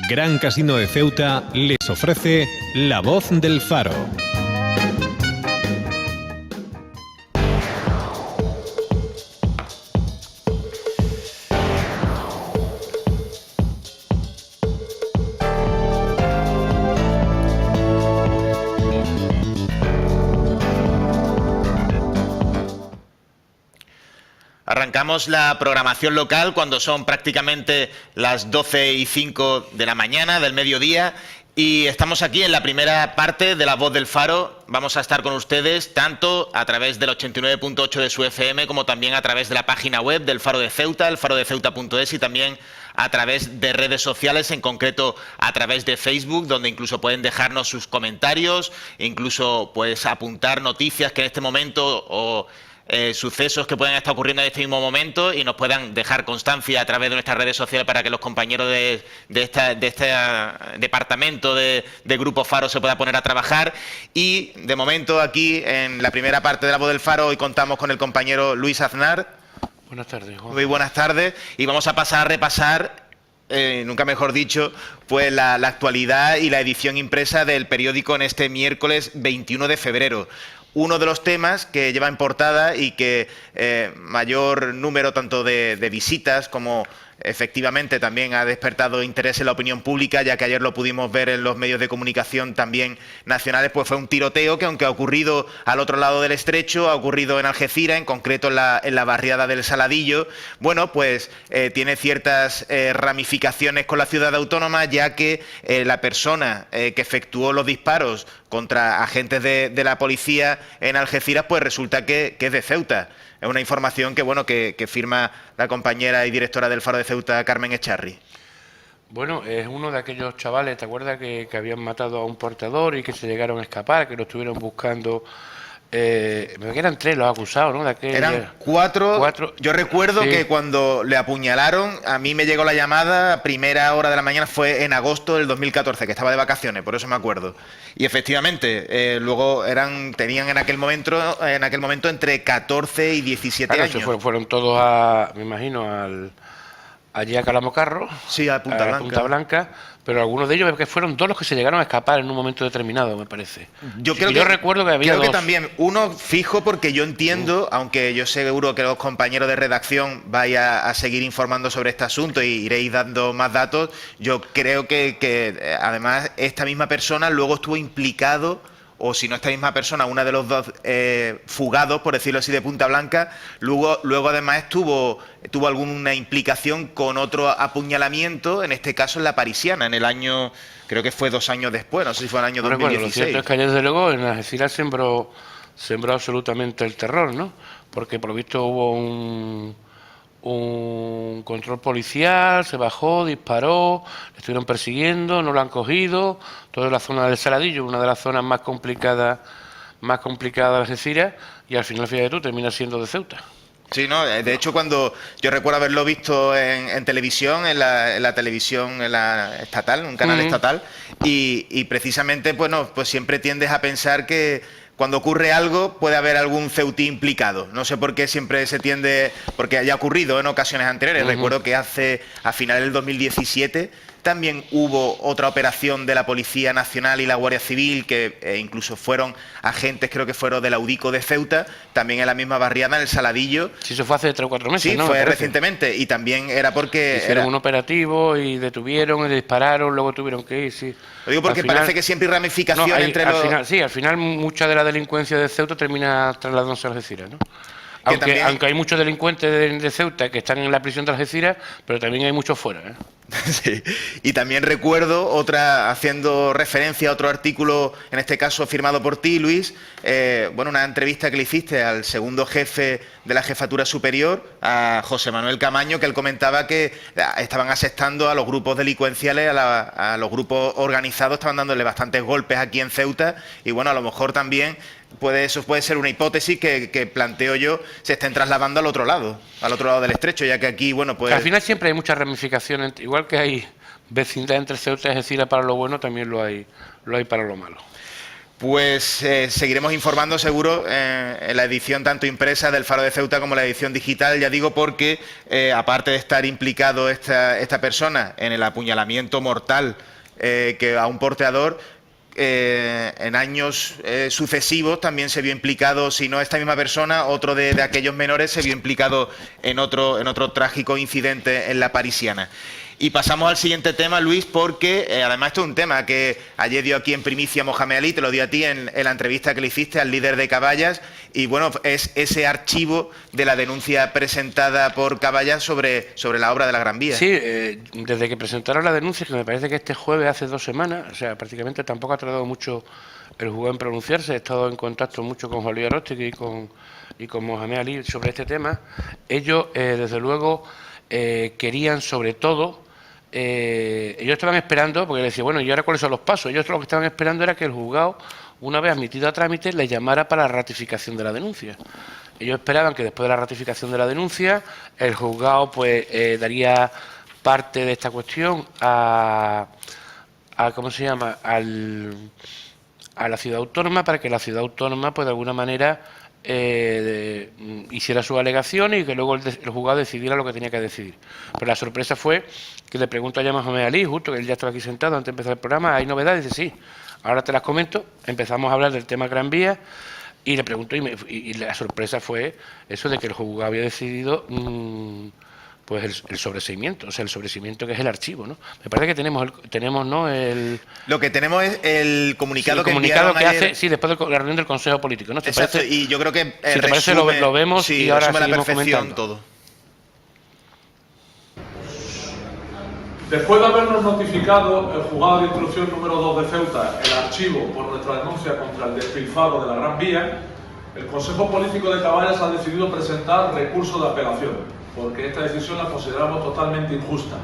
Gran Casino de Ceuta les ofrece La Voz del Faro. Arrancamos la programación local cuando son prácticamente las 12:05 de la mañana, del mediodía, y estamos aquí en la primera parte de La Voz del Faro. Vamos a estar con ustedes tanto a través del 89.8 de su FM como también a través de la página web del Faro de Ceuta, elfarodeceuta.es, y también a través de redes sociales, en concreto a través de Facebook, donde incluso pueden dejarnos sus comentarios, incluso pues apuntar noticias que en este momento o sucesos que puedan estar ocurriendo en este mismo momento y nos puedan dejar constancia a través de nuestras redes sociales para que los compañeros de este departamento de Grupo Faro se pueda poner a trabajar. Y de momento aquí en la primera parte de La Voz del Faro hoy contamos con el compañero Luis Aznar. Buenas tardes, Juan. Muy buenas tardes, y vamos a pasar a repasar, nunca mejor dicho, pues la actualidad y la edición impresa del periódico en este miércoles 21 de febrero. Uno de los temas que lleva en portada y que mayor número tanto de visitas como efectivamente también ha despertado interés en la opinión pública, ya que ayer lo pudimos ver en los medios de comunicación también nacionales, pues fue un tiroteo que, aunque ha ocurrido al otro lado del estrecho, ha ocurrido en Algeciras, en concreto en la barriada del Saladillo. Bueno, pues tiene ciertas ramificaciones con la ciudad autónoma, ya que la persona que efectuó los disparos contra agentes de la policía en Algeciras, pues resulta que es de Ceuta. Es una información que, bueno, que firma la compañera y directora del Faro de Ceuta, Carmen Echarri. Bueno, es uno de aquellos chavales, ¿te acuerdas que habían matado a un portador y que se llegaron a escapar, que lo estuvieron buscando? Eran 3 los acusados, ¿no? Eran 4. Yo recuerdo que cuando le apuñalaron, a mí me llegó la llamada a primera hora de la mañana, fue en agosto del 2014, que estaba de vacaciones, por eso me acuerdo. Y efectivamente, luego tenían en aquel momento entre 14 y 17 años. Fueron todos, me imagino, allí a Calamocarro, sí, a Punta Blanca, pero algunos de ellos que fueron 2 los que se llegaron a escapar en un momento determinado, me parece. Yo recuerdo que había 2. Creo que también, uno fijo, porque yo entiendo, aunque yo seguro que los compañeros de redacción vayan a seguir informando sobre este asunto y iréis dando más datos, yo creo que además esta misma persona luego estuvo implicado, o si no esta misma persona, una de los 2 fugados, por decirlo así, de Punta Blanca, luego además tuvo alguna implicación con otro apuñalamiento, en este caso en la Parisiana, en el año, creo que fue 2 años después, no sé si fue en el año 2016. Lo cierto es que ayer, desde luego, en Algeciras sembró absolutamente el terror, ¿no? Porque por lo visto hubo un control policial, se bajó, disparó, le estuvieron persiguiendo, no lo han cogido, toda la zona del Saladillo, una de las zonas más complicadas de Algeciras, y al final, fíjate tú, termina siendo de Ceuta. Sí, no, de hecho, cuando yo recuerdo haberlo visto en televisión, en la televisión estatal, un canal estatal, y precisamente, bueno, pues siempre tiendes a pensar que cuando ocurre algo puede haber algún ceutí implicado. No sé por qué siempre se tiende, porque haya ocurrido en ocasiones anteriores. Recuerdo que a finales del 2017 también hubo otra operación de la Policía Nacional y la Guardia Civil, que incluso fueron agentes, creo que fueron del Audico de Ceuta, también en la misma barriada, en el Saladillo. Sí, eso fue hace 3 o 4 meses, sí, ¿no? Fue recientemente, y también era porque hicieron un operativo y detuvieron y dispararon, luego tuvieron que ir, sí. Lo digo porque parece que siempre hay ramificación entre los... Al final mucha de la delincuencia de Ceuta termina trasladándose a Algeciras, ¿no? Aunque hay muchos delincuentes de Ceuta que están en la prisión de Algeciras, pero también hay muchos fuera, ¿eh? Sí. Y también recuerdo haciendo referencia a otro artículo, en este caso firmado por ti, Luis, una entrevista que le hiciste al segundo jefe de la Jefatura Superior, a José Manuel Camaño, que él comentaba que estaban asestando a los grupos delincuenciales, a los grupos organizados, estaban dándole bastantes golpes aquí en Ceuta, y bueno, a lo mejor también eso puede ser una hipótesis que planteo yo, se estén trasladando al otro lado del estrecho, ya que aquí, bueno, pues... Al final siempre hay muchas ramificaciones, igual que hay vecindad entre Ceuta y Algeciras para lo bueno, también lo hay para lo malo. Pues seguiremos informando seguro en la edición tanto impresa del Faro de Ceuta como la edición digital, ya digo, porque aparte de estar implicado esta persona en el apuñalamiento mortal que a un porteador, en años sucesivos también se vio implicado, si no esta misma persona, otro de aquellos menores se vio implicado en otro trágico incidente en la Parisiana. Y pasamos al siguiente tema, Luis, porque además esto es un tema que ayer dio aquí en primicia Mohamed Ali, te lo dio a ti en la entrevista que le hiciste al líder de Caballas, y bueno, es ese archivo de la denuncia presentada por Caballas sobre la obra de la Gran Vía. Sí, desde que presentaron la denuncia, que me parece que este jueves, hace 2 semanas, o sea, prácticamente tampoco ha tardado mucho el juzgado en pronunciarse, he estado en contacto mucho con Juan Luis Aróstegui y con Mohamed Ali sobre este tema. Ellos, desde luego, querían sobre todo... ellos estaban esperando, porque les decía, bueno, ¿y ahora cuáles son los pasos? Ellos lo que estaban esperando era que el juzgado, una vez admitido a trámite, les llamara para la ratificación de la denuncia. Ellos esperaban que después de la ratificación de la denuncia, el juzgado pues daría parte de esta cuestión a ¿cómo se llama?, a la ciudad autónoma, para que la ciudad autónoma pues de alguna manera hiciera sus alegaciones y que luego el juzgado decidiera lo que tenía que decidir. Pero la sorpresa fue que le pregunto a Mohamed Ali, justo que él ya estaba aquí sentado antes de empezar el programa, ¿hay novedades? Dice, sí, ahora te las comento. Empezamos a hablar del tema Gran Vía y le pregunto, y la sorpresa fue eso de que el juzgado había decidido pues el sobreseimiento, o sea, el sobreseimiento que es el archivo, ¿no? Me parece que tenemos ¿no? Lo que tenemos es el comunicado, sí, el comunicado que hace, sí, después de la reunión del Consejo Político, ¿no? Exacto, parece? Y yo creo que si te parece lo vemos sí, y ahora resume seguimos la perfección comentando. todo. Después de habernos notificado el Juzgado de Instrucción número 2 de Ceuta el archivo por nuestra denuncia contra el despilfarro de la Gran Vía, el Consejo Político de Caballas ha decidido presentar recurso de apelación, porque esta decisión la consideramos totalmente injusta.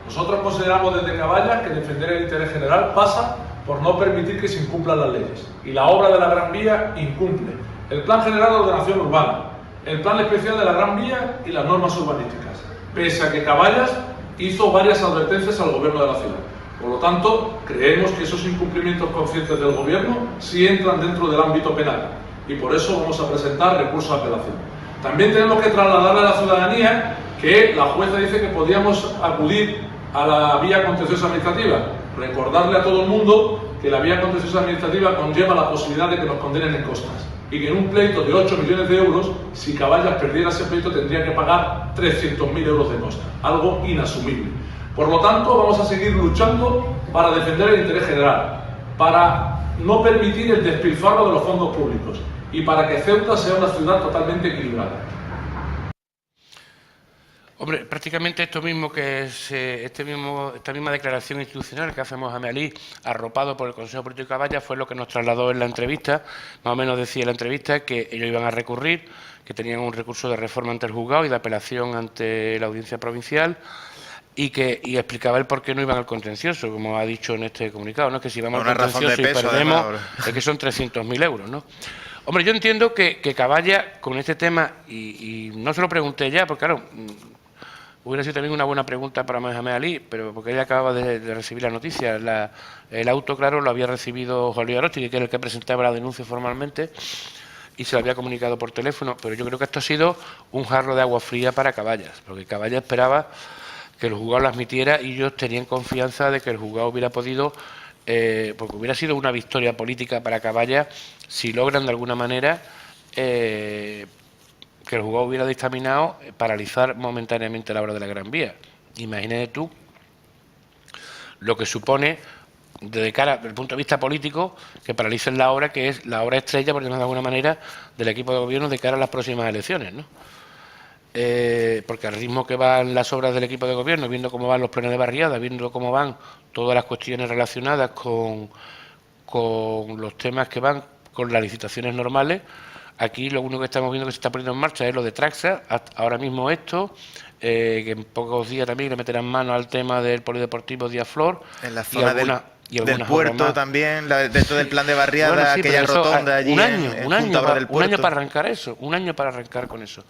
Nosotros consideramos desde Caballas que defender el interés general pasa por no permitir que se incumplan las leyes, y la obra de la Gran Vía incumple el Plan General de Ordenación Urbana, el Plan Especial de la Gran Vía y las normas urbanísticas, pese a que Caballas hizo varias advertencias al gobierno de la ciudad. Por lo tanto, creemos que esos incumplimientos conscientes del gobierno sí entran dentro del ámbito penal y por eso vamos a presentar recurso de apelación. También tenemos que trasladarle a la ciudadanía que la jueza dice que podíamos acudir a la vía contenciosa administrativa. Recordarle a todo el mundo que la vía contenciosa administrativa conlleva la posibilidad de que nos condenen en costas y que en un pleito de 8 millones de euros, si Caballas perdiera ese pleito, tendría que pagar 300.000 euros de costa, algo inasumible. Por lo tanto, vamos a seguir luchando para defender el interés general, para no permitir el despilfarro de los fondos públicos y para que Ceuta sea una ciudad totalmente equilibrada. Hombre, prácticamente esta misma declaración institucional que hace Mohamed Ali, arropado por el Consejo Político de Caballas, fue lo que nos trasladó en la entrevista. Más o menos decía en la entrevista que ellos iban a recurrir, que tenían un recurso de reforma ante el juzgado y de apelación ante la audiencia provincial, y explicaba el por qué no iban al contencioso, como ha dicho en este comunicado, ¿no? Que si vamos al contencioso y perdemos, es que son 300.000 euros, ¿no? Hombre, yo entiendo que Caballas, con este tema, y no se lo pregunté ya, porque claro, hubiera sido también una buena pregunta para Mohamed Ali, pero porque ella acababa de recibir la noticia. El auto, claro, lo había recibido Juan Luis Aróstegui, que era el que presentaba la denuncia formalmente, y se lo había comunicado por teléfono, pero yo creo que esto ha sido un jarro de agua fría para Caballas, porque Caballas esperaba que el juzgado lo admitiera y ellos tenían confianza de que el juzgado hubiera podido, porque hubiera sido una victoria política para Caballas si logran de alguna manera que el juzgado hubiera dictaminado paralizar momentáneamente la obra de la Gran Vía. Imagínate tú lo que supone, desde cara, desde el punto de vista político, que paralicen la obra, que es la obra estrella, por llamarlo de alguna manera, del equipo de gobierno de cara a las próximas elecciones, ¿no? Porque al ritmo que van las obras del equipo de gobierno, viendo cómo van los planes de barriada, viendo cómo van todas las cuestiones relacionadas con los temas que van con las licitaciones normales, aquí lo único que estamos viendo que se está poniendo en marcha es lo de Traxa, ahora mismo esto, que en pocos días también le meterán mano al tema del polideportivo Díaz Flor. En la zona del puerto también, dentro del plan de barriada, bueno, sí, aquella rotonda allí un año para arrancar eso, un año para arrancar con eso.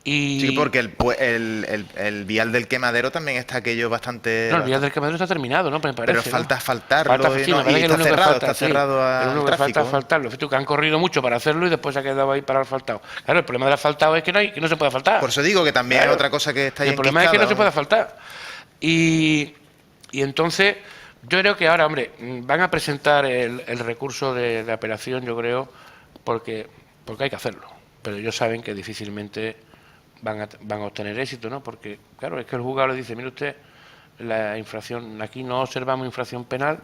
Y... Sí, porque el vial del Quemadero también está aquello bastante... No, el vial del Quemadero está terminado, ¿no? Me parece, pero falta ¿no? asfaltarlo, Falta, sí, me parece que está lo único que cerrado, falta, está cerrado al lo único que tráfico. falta es asfaltarlo. Fíjate que han corrido mucho para hacerlo y después se ha quedado ahí para el asfaltado. Claro, el problema del asfaltado es que no se puede asfaltar. Por eso digo que también Claro. es otra cosa que está ahí El problema es que no se enquistada, puede asfaltar. Y entonces, yo creo que ahora, hombre, van a presentar el recurso de apelación, yo creo, porque hay que hacerlo. Pero ellos saben que difícilmente van a obtener éxito, ¿no? Porque, claro, es que el juzgado le dice, mire usted, la infracción, aquí no observamos infracción penal,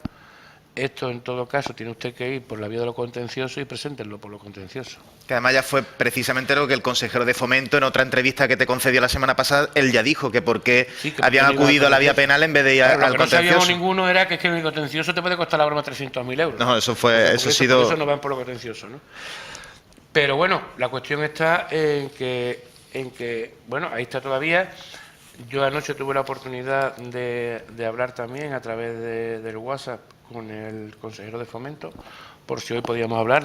esto en todo caso tiene usted que ir por la vía de lo contencioso y preséntenlo por lo contencioso. Que además ya fue precisamente lo que el consejero de Fomento, en otra entrevista que te concedió la semana pasada, él ya dijo que por qué Sí, que habían porque no iba acudido a la vía contencioso. penal en vez de ir Claro, lo al que no sabíamos contencioso. ninguno era que el contencioso te puede costar la broma 300.000 euros. No, eso Por ha sido... por eso no van por lo contencioso, ¿no? Pero bueno, la cuestión está en que, bueno, ahí está todavía. Yo anoche tuve la oportunidad de hablar también a través del WhatsApp con el consejero de Fomento, por si hoy podíamos hablar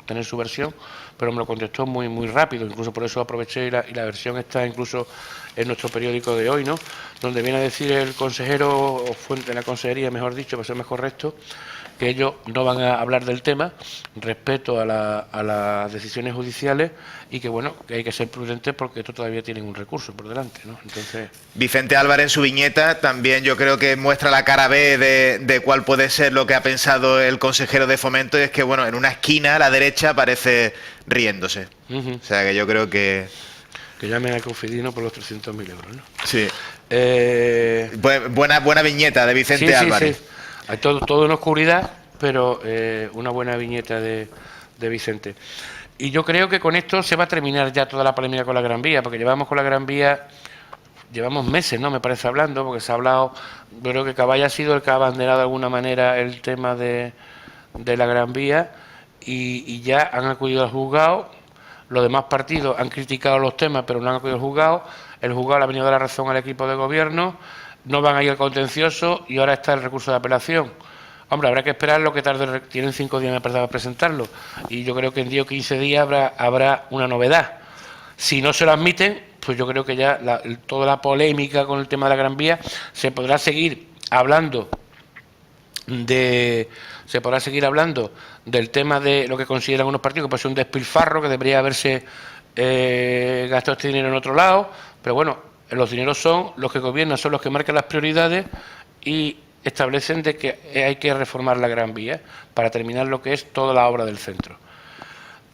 tener su versión, pero me lo contestó muy muy rápido, incluso por eso aproveché y la versión está incluso en nuestro periódico de hoy, ¿no? Donde viene a decir el consejero, o fuente de la consejería, mejor dicho, para ser más correcto, que ellos no van a hablar del tema respecto a las decisiones judiciales y que, bueno, que hay que ser prudentes porque esto todavía tienen un recurso por delante, ¿no? Entonces... Vicente Álvarez en su viñeta también yo creo que muestra la cara B de cuál puede ser lo que ha pensado el consejero de Fomento, y es que, bueno, en una esquina a la derecha aparece riéndose. O sea que yo creo que... Que llamen al Confidino por los 300.000 euros, ¿no? Sí. Buena viñeta de Vicente Álvarez. Sí. Hay todo en oscuridad, pero una buena viñeta de Vicente. Y yo creo que con esto se va a terminar ya toda la polémica con la Gran Vía, porque llevamos con la Gran Vía, llevamos meses, ¿no? Me parece hablando, porque se ha hablado, yo creo que Caballa ha sido el que ha abanderado de alguna manera el tema de la Gran Vía y ya han acudido al juzgado. Los demás partidos han criticado los temas, pero no han acudido al juzgado. El juzgado le ha venido a dar la razón al equipo de gobierno, no van a ir al contencioso y ahora está el recurso de apelación. Hombre, habrá que esperar lo que tarde, tienen 5 días para presentarlo, y yo creo que en 10 o 15 días habrá una novedad. Si no se lo admiten, pues yo creo que ya toda la polémica con el tema de la Gran Vía se podrá seguir hablando del tema de lo que consideran unos partidos que puede ser un despilfarro, que debería haberse gastado este dinero en otro lado, pero bueno, los dineros son los que gobiernan, son los que marcan las prioridades y establecen de que hay que reformar la Gran Vía para terminar lo que es toda la obra del centro.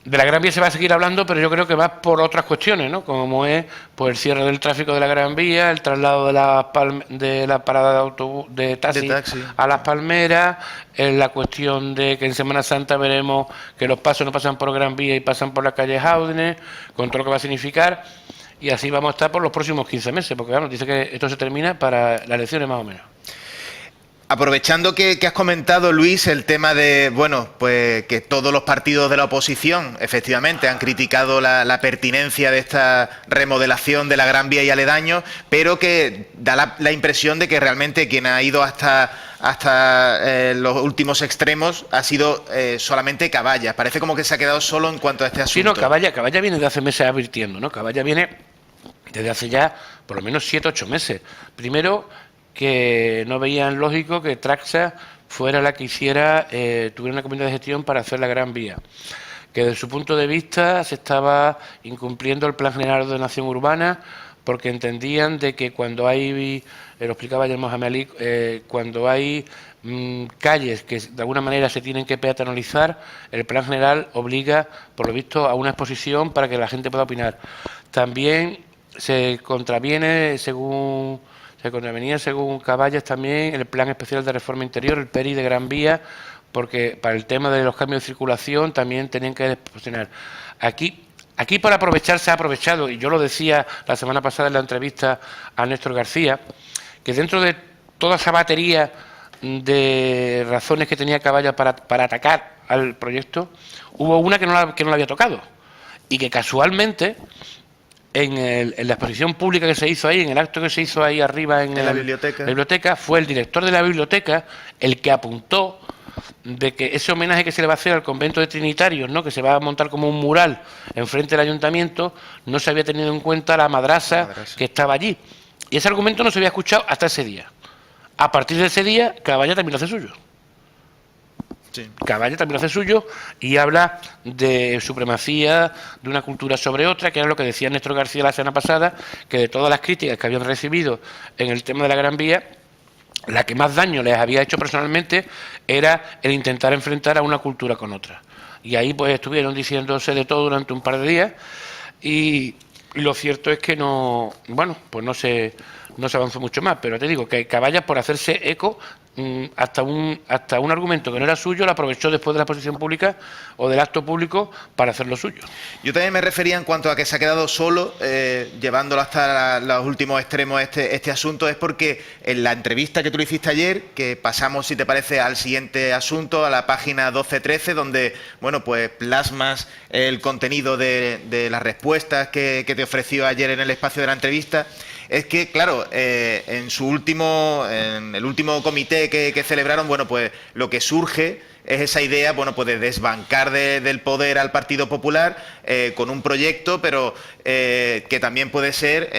De la Gran Vía se va a seguir hablando, pero yo creo que va por otras cuestiones, ¿no? Como es pues el cierre del tráfico de la Gran Vía, el traslado de la parada de autobús de taxi a Las Palmeras, la cuestión de que en Semana Santa veremos que los pasos no pasan por Gran Vía y pasan por la calle Jaúdenes, con todo lo que va a significar, y así vamos a estar por los próximos 15 meses, porque claro, dice que esto se termina para las elecciones más o menos. Aprovechando que has comentado, Luis, el tema de, bueno, pues que todos los partidos de la oposición efectivamente han criticado la pertinencia de esta remodelación de la Gran Vía y aledaños, pero que da la impresión de que realmente quien ha ido hasta los últimos extremos ha sido solamente Caballa. Parece como que se ha quedado solo en cuanto a este asunto. Sí, no, Caballa viene de hace meses advirtiendo, ¿no? Caballa viene desde hace ya por lo menos 7 o 8 meses. Primero, que no veían lógico que Traxa fuera la que tuviera una comité de gestión para hacer la Gran Vía, que desde su punto de vista se estaba incumpliendo el Plan General de Ordenación Urbana, porque entendían de que cuando hay, lo explicaba ayer Mohamed Ali, cuando hay calles que de alguna manera se tienen que peatonalizar, el Plan General obliga, por lo visto, a una exposición para que la gente pueda opinar. También se contravenía, según Caballas, también el Plan Especial de Reforma Interior, el PERI de Gran Vía, porque para el tema de los cambios de circulación también tenían que posicionar. Aquí para aprovechar se ha aprovechado, y yo lo decía la semana pasada en la entrevista a Néstor García, que dentro de toda esa batería de razones que tenía Caballas para atacar al proyecto, hubo una que no la había tocado, y que casualmente en la exposición pública que se hizo ahí, en el acto que se hizo ahí arriba en la biblioteca, fue el director de la biblioteca el que apuntó de que ese homenaje que se le va a hacer al convento de Trinitarios, ¿no?, que se va a montar como un mural enfrente del ayuntamiento, no se había tenido en cuenta la madrasa que estaba allí. Y ese argumento no se había escuchado hasta ese día. A partir de ese día, Caballa también lo hace suyo. Sí. Caballa también lo hace suyo y habla de supremacía de una cultura sobre otra, que era lo que decía Néstor García la semana pasada, que de todas las críticas que habían recibido en el tema de la Gran Vía, la que más daño les había hecho personalmente era el intentar enfrentar a una cultura con otra. Y ahí pues estuvieron diciéndose de todo durante un par de días y lo cierto es que no, bueno, pues no se avanzó mucho más, pero te digo que Caballa, por hacerse eco, hasta un argumento que no era suyo, lo aprovechó después de la exposición pública o del acto público para hacerlo suyo. Yo también me refería en cuanto a que se ha quedado solo, llevándolo hasta los últimos extremos este asunto, es porque en la entrevista que tú le hiciste ayer, que pasamos, si te parece, al siguiente asunto, a la página 12-13, donde, bueno, pues plasmas el contenido de las respuestas que te ofreció ayer en el espacio de la entrevista. Es que, claro, en el último comité que celebraron, bueno, pues lo que surge es esa idea, bueno, pues de desbancar del poder al Partido Popular con un proyecto, pero que también puede ser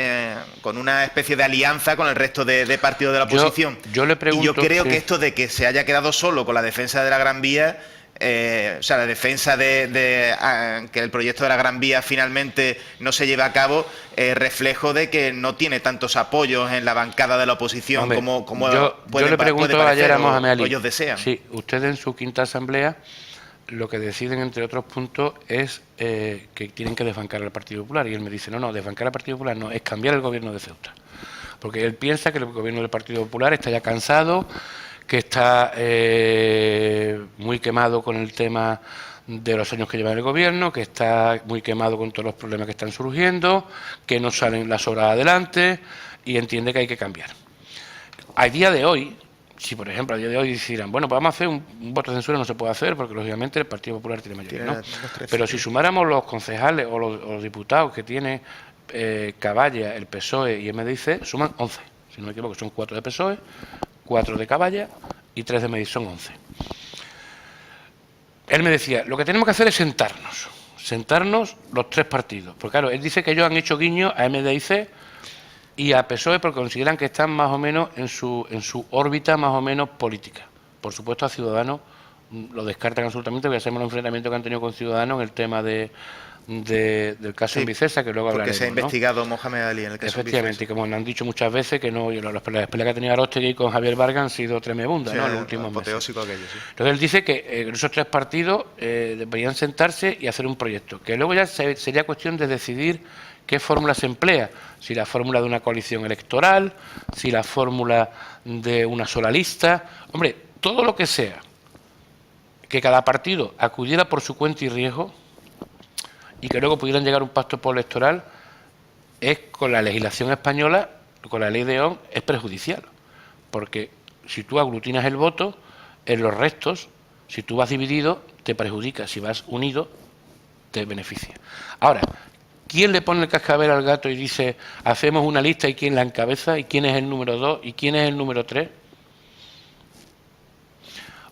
con una especie de alianza con el resto de partidos de la oposición. Yo le pregunto, y yo creo que esto de que se haya quedado solo con la defensa de la Gran Vía, o sea, la defensa de que el proyecto de la Gran Vía finalmente no se lleve a cabo, reflejo de que no tiene tantos apoyos en la bancada de la oposición. Hombre, como yo le pregunto ayer a Mohamed Ali, ellos desean. Sí, ustedes en su quinta asamblea lo que deciden, entre otros puntos, es que tienen que desbancar al Partido Popular. Y él me dice, no, desbancar al Partido Popular no, es cambiar el gobierno de Ceuta. Porque él piensa que el gobierno del Partido Popular está ya cansado, que está muy quemado con el tema de los años que lleva en el gobierno, que está muy quemado con todos los problemas que están surgiendo, que no salen las obras adelante y entiende que hay que cambiar. A día de hoy, si por ejemplo a día de hoy decidieran, bueno, pues vamos a hacer un voto de censura, no se puede hacer porque lógicamente el Partido Popular tiene mayoría, ¿no? Pero si sumáramos los concejales o los diputados que tiene Caballa, el PSOE y MDIC, suman 11, si no me equivoco, son 4 de PSOE, 4 de Caballa y 3 de MDIC, son 11. Él me decía, lo que tenemos que hacer es sentarnos los 3 partidos. Porque claro, él dice que ellos han hecho guiño a MDIC y a PSOE porque consideran que están más o menos en su órbita más o menos política. Por supuesto a Ciudadanos lo descartan absolutamente, porque hacemos el enfrentamiento que han tenido con Ciudadanos en el tema del caso en Vicesa, que luego hablaremos. Porque se ha investigado, ¿no? Mohamed Ali en el caso. Efectivamente, y como nos han dicho muchas veces, que no, las peleas que ha tenido Aróstegui con Javier Vargas han sido tremebundas, sí, ¿no? En los últimos meses. Aquello, sí. Entonces él dice que esos 3 partidos deberían sentarse y hacer un proyecto, que luego ya sería cuestión de decidir qué fórmula se emplea, si la fórmula de una coalición electoral, si la fórmula de una sola lista. Hombre, todo lo que sea que cada partido acudiera por su cuenta y riesgo y que luego pudieran llegar a un pacto postelectoral, es con la legislación española, con la ley de ON, es perjudicial. Porque si tú aglutinas el voto, en los restos, si tú vas dividido, te perjudica. Si vas unido, te beneficia. Ahora, ¿quién le pone el cascabel al gato y dice, hacemos una lista y quién la encabeza, y quién es el número 2 y quién es el número 3?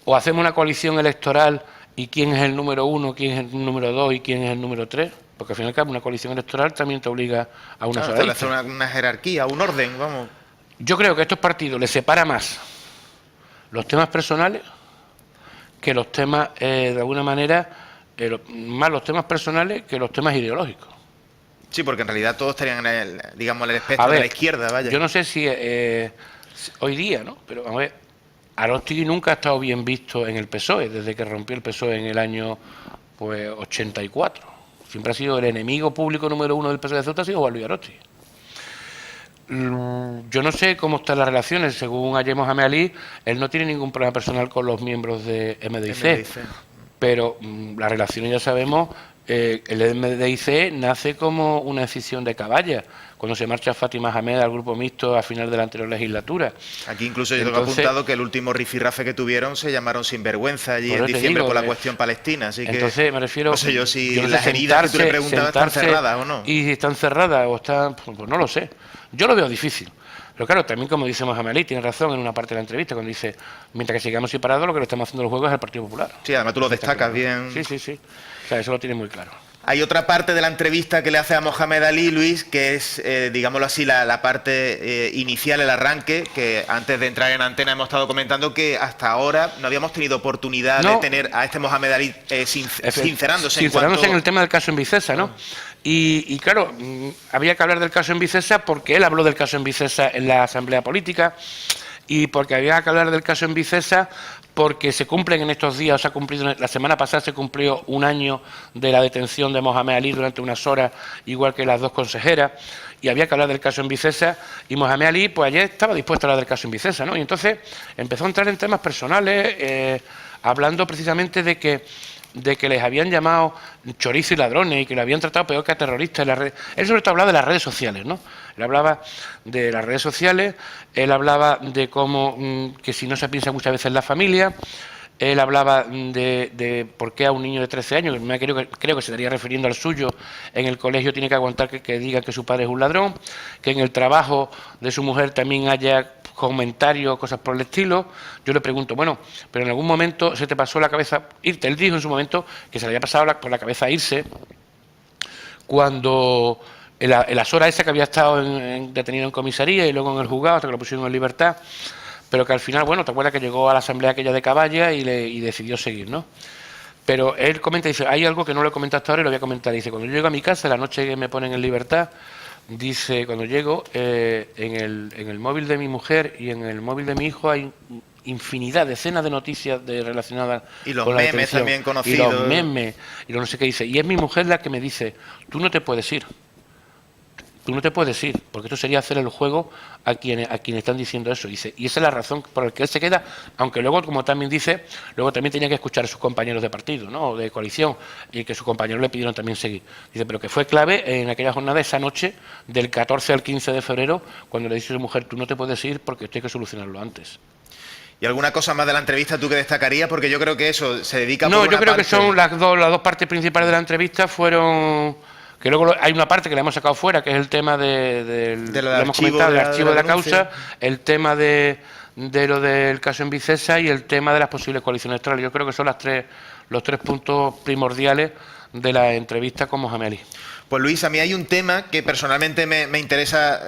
¿O hacemos una coalición electoral y quién es el número 1, quién es el número 2 y quién es el número 3? Porque al fin y al cabo una coalición electoral también te obliga a una sola lista. Hacer una jerarquía, un orden, vamos. Yo creo que a estos partidos les separa más los temas personales que los temas, de alguna manera, más los temas personales que los temas ideológicos. Sí, porque en realidad todos estarían en el, digamos, en el espectro de la izquierda, vaya. Yo no sé si hoy día, ¿no? Pero vamos a ver, Aróstegui nunca ha estado bien visto en el PSOE, desde que rompió el PSOE en el año 84. Siempre ha sido el enemigo público número 1 del PSOE de Ceuta, ha sido Juan Luis Aróstegui. Yo no sé cómo están las relaciones. Según ayer Mohamed Ali, él no tiene ningún problema personal con los miembros de MDIC. Pero las relaciones, ya sabemos, el MDIC nace como una decisión de Caballa, cuando se marcha Fátima Hamed al grupo mixto a final de la anterior legislatura. Aquí incluso yo tengo apuntado que el último rifirrafe que tuvieron se llamaron Sinvergüenza allí en diciembre por la cuestión palestina. Así entonces, que me refiero, no sé yo si las heridas que tú le preguntabas están cerradas o no. Y si están cerradas o están, pues no lo sé. Yo lo veo difícil. Pero claro, también como dice Mohamed Ali, tiene razón en una parte de la entrevista, cuando dice, mientras que sigamos separados, lo que lo estamos haciendo los juegos es el Partido Popular. Sí, además tú lo destacas bien. Sí, sí, sí. O sea, eso lo tiene muy claro. Hay otra parte de la entrevista que le hace a Mohamed Ali, Luis, que es, digámoslo así, la parte inicial, el arranque, que antes de entrar en antena hemos estado comentando que hasta ahora no habíamos tenido oportunidad de tener a este Mohamed Ali sincerándose en el tema del caso en Vicesa, ¿no? Y claro, había que hablar del caso en Vicesa porque él habló del caso en Vicesa en la Asamblea Política y porque había que hablar del caso en Vicesa porque se cumplen en estos días, se ha cumplido, la semana pasada se cumplió un año de la detención de Mohamed Ali durante unas horas, igual que las dos consejeras, y había que hablar del caso en Vicesa, y Mohamed Ali, pues ayer estaba dispuesto a hablar del caso en Vicesa, ¿no? Y entonces empezó a entrar en temas personales, hablando precisamente de que les habían llamado chorizo y ladrones y que lo habían tratado peor que a terroristas en las redes. Él sobre todo hablaba de las redes sociales, ¿no? Él hablaba de las redes sociales, él hablaba de cómo, que si no se piensa muchas veces en la familia, él hablaba de por qué a un niño de 13 años, que creo que se estaría refiriendo al suyo, en el colegio tiene que aguantar que digan que su padre es un ladrón, que en el trabajo de su mujer también haya comentarios, cosas por el estilo. Yo le pregunto, bueno, pero en algún momento se te pasó la cabeza irte. Él dijo en su momento que se le había pasado por la cabeza irse cuando en las horas esas que había estado detenido en comisaría y luego en el juzgado hasta que lo pusieron en libertad, pero que al final, bueno, te acuerdas que llegó a la asamblea aquella de Caballa y decidió seguir, ¿no? Pero él comenta, dice, hay algo que no lo he comentado hasta ahora y lo voy a comentar. Dice, cuando yo llego a mi casa, la noche que me ponen en libertad, dice, cuando llego, en el móvil de mi mujer y en el móvil de mi hijo hay infinidad, decenas de noticias relacionadas y los con la memes detención. también conocidos. Y los memes, y lo no sé qué dice. Y es mi mujer la que me dice, tú no te puedes ir. Tú no te puedes ir, porque esto sería hacer el juego a quienes están diciendo eso. Dice, y esa es la razón por la que él se queda, aunque luego, como también dice, luego también tenía que escuchar a sus compañeros de partido, ¿no?, de coalición, y que sus compañeros le pidieron también seguir. Dice, pero que fue clave en aquella jornada, esa noche, del 14 al 15 de febrero, cuando le dice a su mujer, tú no te puedes ir porque esto hay que solucionarlo antes. ¿Y alguna cosa más de la entrevista tú que destacarías? Porque yo creo que eso se dedica No, por una yo creo parte... que son las dos partes principales de la entrevista fueron... Que luego hay una parte que la hemos sacado fuera, que es el tema del archivo de la causa, el tema de lo del caso en Vicesa y el tema de las posibles coaliciones electorales. Yo creo que son los tres puntos primordiales de la entrevista con Mohamed Ali. Pues Luis, a mí hay un tema que personalmente me interesa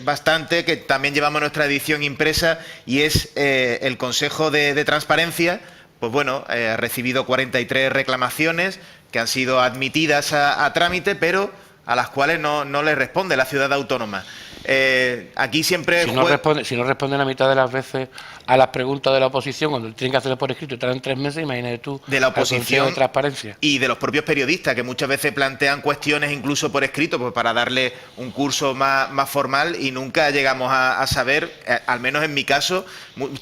bastante, que también llevamos en nuestra edición impresa, y es el Consejo de Transparencia. Pues bueno, ha recibido 43 reclamaciones que han sido admitidas a trámite, pero a las cuales no le responde la ciudad autónoma. Aquí siempre... Si no responden la mitad de las veces a las preguntas de la oposición, cuando tienen que hacerlo por escrito y tardan 3 meses, imagínate tú, de la oposición de transparencia. Y de los propios periodistas, que muchas veces plantean cuestiones incluso por escrito, pues para darle un curso más formal, y nunca llegamos a saber, al menos en mi caso,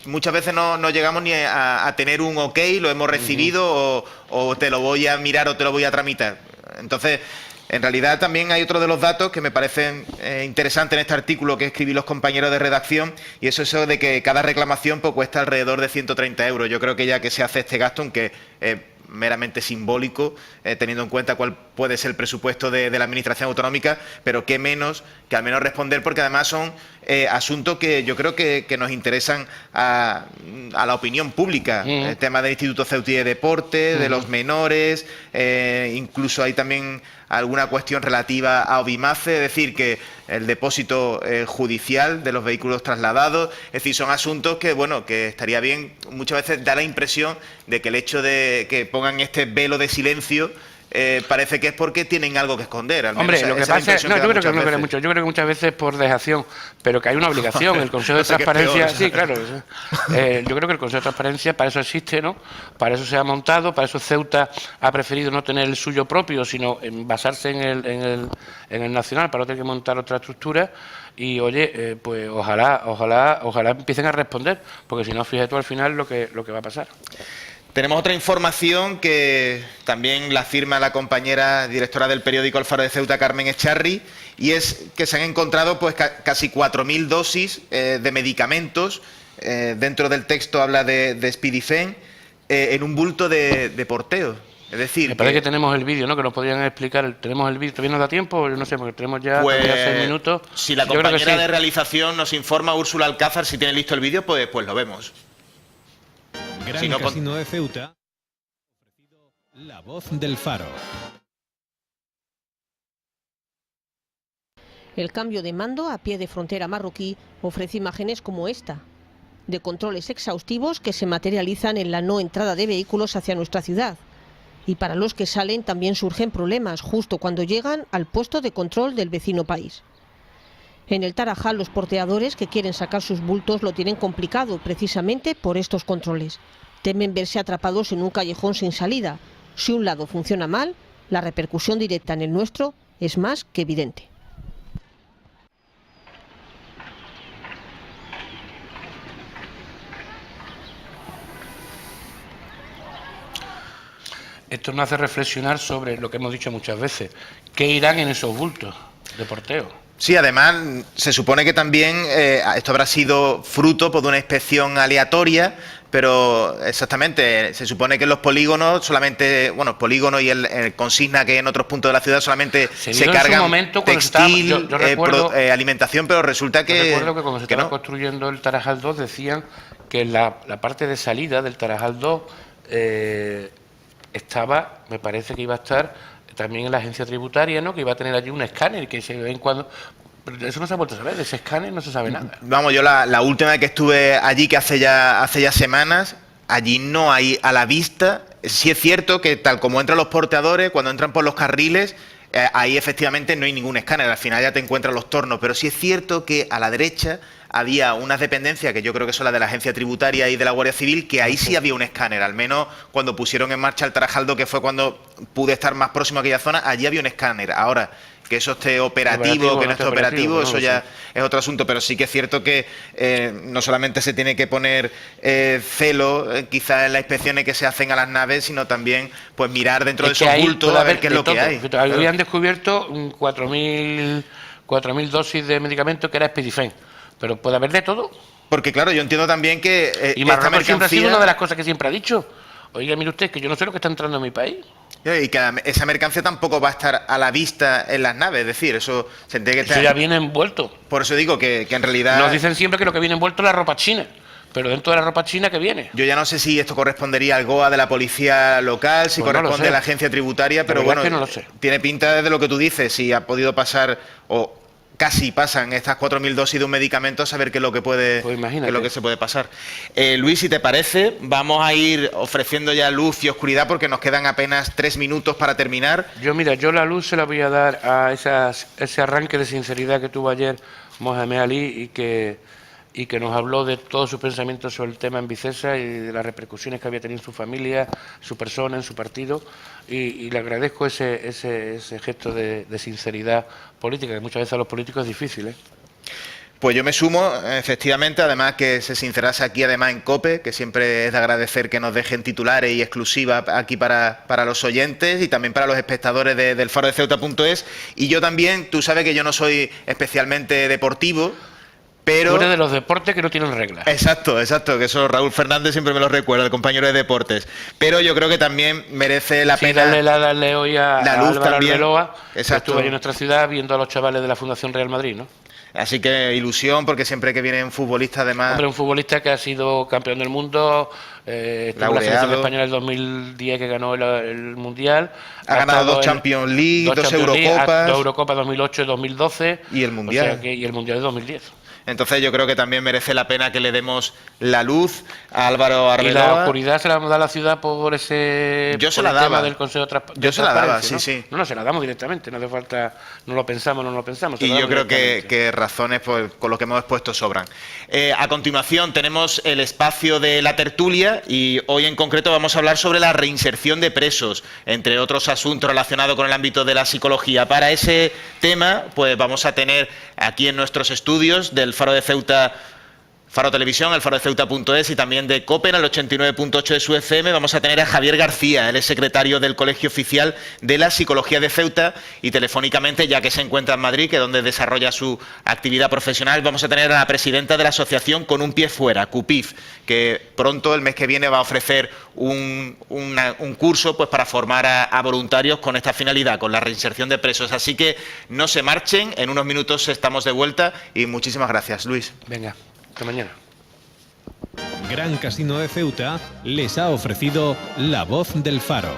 muchas veces no llegamos ni a tener un ok, lo hemos recibido, o te lo voy a mirar o te lo voy a tramitar. Entonces... En realidad también hay otro de los datos que me parecen interesantes en este artículo que escribí los compañeros de redacción, y eso de que cada reclamación pues, cuesta alrededor de 130 euros. Yo creo que ya que se hace este gasto, aunque meramente simbólico, teniendo en cuenta cuál puede ser el presupuesto de la Administración Autonómica, pero qué menos que al menos responder, porque además son asuntos que yo creo que nos interesan a la opinión pública. El tema del Instituto Ceutí de Deporte, de los menores, incluso hay también alguna cuestión relativa a Obimace, es decir, que el depósito judicial de los vehículos trasladados, es decir, son asuntos que, bueno, que estaría bien. Muchas veces da la impresión de que el hecho de que pongan este velo de silencio parece que es porque tienen algo que esconder. Al menos. Hombre, lo que pasa es, yo creo que muchas veces por dejación, pero que hay una obligación. El Consejo de Transparencia, peor, sí, claro. Yo creo que el Consejo de Transparencia para eso existe, ¿no? Para eso se ha montado, para eso Ceuta ha preferido no tener el suyo propio, sino basarse en el nacional, para no tener que montar otra estructura. Y oye, pues ojalá empiecen a responder, porque si no, fíjate tú al final lo que va a pasar. Tenemos otra información que también la firma la compañera directora del periódico El Faro de Ceuta, Carmen Echarri, y es que se han encontrado pues casi 4.000 dosis de medicamentos. Dentro del texto habla de Spidifen en un bulto de porteo. Es decir, me parece que tenemos el vídeo, ¿no? Que nos podrían explicar. Tenemos el vídeo. ¿Todavía nos da tiempo? Yo no sé, porque tenemos ya pues, 6 minutos. Si la Yo creo que compañera sí. de realización nos informa, Úrsula Alcázar, si tiene listo el vídeo, pues lo vemos. Gran Si no, Casino de Ceuta. La Voz del Faro. El cambio de mando a pie de frontera marroquí ofrece imágenes como esta, de controles exhaustivos que se materializan en la no entrada de vehículos hacia nuestra ciudad. Y para los que salen también surgen problemas justo cuando llegan al puesto de control del vecino país. En el Tarajal, los porteadores que quieren sacar sus bultos lo tienen complicado precisamente por estos controles. Temen verse atrapados en un callejón sin salida. Si un lado funciona mal, la repercusión directa en el nuestro es más que evidente. Esto nos hace reflexionar sobre lo que hemos dicho muchas veces. ¿Qué irán en esos bultos de porteo? Sí, además, se supone que también esto habrá sido fruto de una inspección aleatoria, pero exactamente, se supone que en los polígonos solamente, bueno, polígonos y el consigna que en otros puntos de la ciudad solamente se cargan momento, textil, yo recuerdo, alimentación, pero resulta que... Yo recuerdo que cuando se estaba no. construyendo el Tarajal 2 decían que la parte de salida del Tarajal 2 estaba, me parece que iba a estar también en la agencia tributaria, ¿no? Que iba a tener allí un escáner que se ve en cuando... Pero eso no se ha vuelto a saber, de ese escáner no se sabe nada. Vamos, yo la última vez que estuve allí, que hace ya semanas, allí no hay a la vista. Sí es cierto que tal como entran los porteadores, cuando entran por los carriles, ahí efectivamente no hay ningún escáner, al final ya te encuentran los tornos, pero sí es cierto que a la derecha había unas dependencias que yo creo que son las de la agencia tributaria y de la Guardia Civil, que ahí sí había un escáner, al menos cuando pusieron en marcha el Tarajaldo, que fue cuando pude estar más próximo a aquella zona, allí había un escáner. Ahora, que eso esté operativo, que no esté operativo, eso ya es otro asunto, pero sí que es cierto que no solamente se tiene que poner celo, quizás en las inspecciones que se hacen a las naves, sino también pues mirar dentro de esos bultos a ver qué es lo que hay. Habían descubierto 4.000 dosis de medicamento que era Spedifen, pero puede haber de todo. Porque claro, yo entiendo también que y Marruecos siempre ha sido una de las cosas que siempre ha dicho. Oiga, mire usted, que yo no sé lo que está entrando en mi país. Y que esa mercancía tampoco va a estar a la vista en las naves, es decir, eso se tiene que estar... Eso ya viene envuelto. Por eso digo que en realidad... Nos dicen siempre que lo que viene envuelto es la ropa china, pero dentro de la ropa china, ¿qué viene? Yo ya no sé si esto correspondería al GOA de la policía local, si pues corresponde a la agencia tributaria, pero bueno, es que no lo sé. Tiene pinta de lo que tú dices, si ha podido pasar o casi pasan estas 4.000 dosis de un medicamento, a saber qué es lo que puede, pues qué es lo que se puede pasar. Luis, si te parece, vamos a ir ofreciendo ya luz y oscuridad porque nos quedan apenas 3 minutos para terminar. Yo la luz se la voy a dar a ese arranque de sinceridad que tuvo ayer Mohamed Ali y que nos habló de todos sus pensamientos sobre el tema en Vicesa y de las repercusiones que había tenido en su familia, su persona, en su partido, y le agradezco ese gesto de sinceridad política, que muchas veces a los políticos es difícil, ¿eh? Pues yo me sumo, efectivamente, además que se sincerase aquí, además en COPE, que siempre es de agradecer que nos dejen titulares y exclusivas aquí para los oyentes y también para los espectadores del faro de Ceuta.es. Y yo también, tú sabes que yo no soy especialmente deportivo, pero... Tú eres de los deportes que no tienen reglas. Exacto, que eso Raúl Fernández siempre me lo recuerda, el compañero de deportes. Pero yo creo que también merece la pena... Darle hoy a Álvaro Arbeloa, que estuvo ahí en nuestra ciudad viendo a los chavales de la Fundación Real Madrid, ¿no? Así que ilusión, porque siempre que viene un futbolista, además... Hombre, un futbolista que ha sido campeón del mundo, estuvo en la selección española del 2010 que ganó el Mundial. Ha ganado 2 Champions League, 2 Eurocopas... 2 Eurocopas 2008 y 2012. Y el Mundial. O sea y el Mundial de 2010. Entonces yo creo que también merece la pena que le demos la luz a Álvaro Arbeloa. Y la oscuridad se la vamos a dar a la ciudad por ese tema del Consejo de Transparencia. Yo se la daba, ¿no? sí. No, se la damos directamente, no hace falta, no lo pensamos. Y yo creo que razones pues, con lo que hemos expuesto sobran. A continuación tenemos el espacio de la tertulia y hoy en concreto vamos a hablar sobre la reinserción de presos, entre otros asuntos relacionados con el ámbito de la psicología. Para ese tema, pues vamos a tener aquí en nuestros estudios del Faro de Ceuta Faro Televisión, el farodeceuta.es y también de COPE en el 89.8 de su FM. Vamos a tener a Javier García, él es secretario del Colegio Oficial de la Psicología de Ceuta, y telefónicamente, ya que se encuentra en Madrid, que es donde desarrolla su actividad profesional, vamos a tener a la presidenta de la asociación Con un pie fuera, CUPIF, que pronto, el mes que viene, va a ofrecer un curso pues para formar a voluntarios con esta finalidad, con la reinserción de presos. Así que no se marchen, en unos minutos estamos de vuelta y muchísimas gracias, Luis. Venga. Hasta mañana. Gran Casino de Ceuta les ha ofrecido La Voz del Faro.